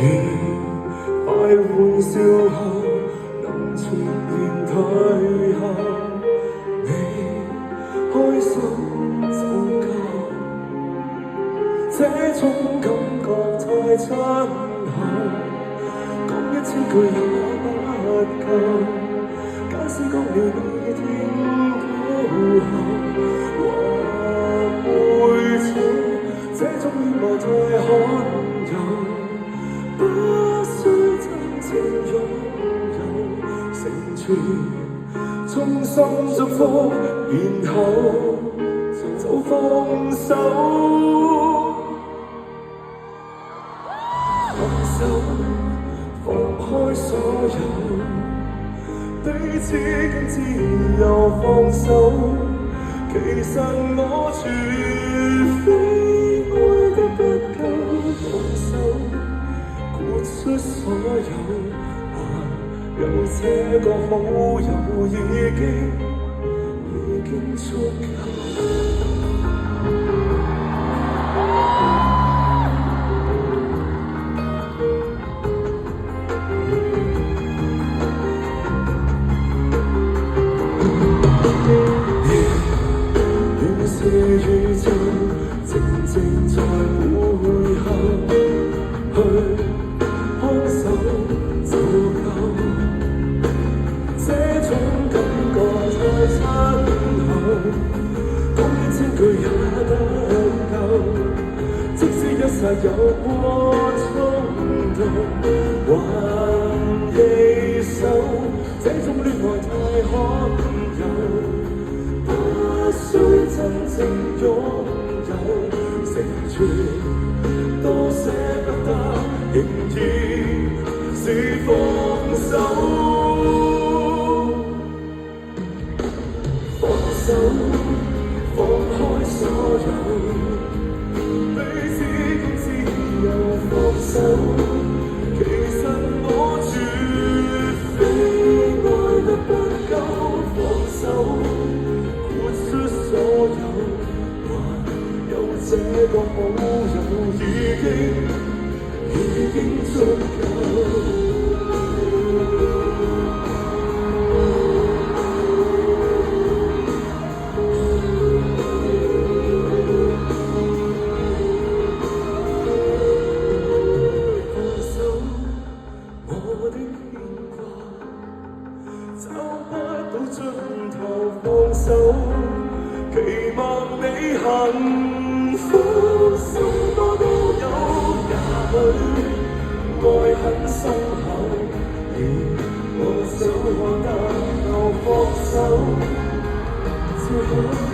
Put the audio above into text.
快歡笑後能全然退後，你開心就夠。這種感覺太親厚，講1000句也不夠。假使講了你聽到後，還會錯，這種戀愛太罕有。不需真正擁有，成全衷心祝福，然後就放手。放手，放開所有，彼此更自由放手。其實我絕非愛得不夠，放手。豁出所有，還有這個好友已經足夠。亂世宇宙，靜靜在背後去。看手就夠，這種感覺太親厚，講1000句也不夠。即使一剎有過衝動，還棄守，這種戀愛太罕有，不需真正擁有，成全多捨不得。仍然是放手，放手，放開所有，彼此更自由放手。其實我絕非愛得不夠，放手，豁出所有，還有這個好友已經足夠。放手，我的牽掛，找不到盡頭放手，期望你幸福，什麼都有。愛很深厚，而我想看得夠放手，只可。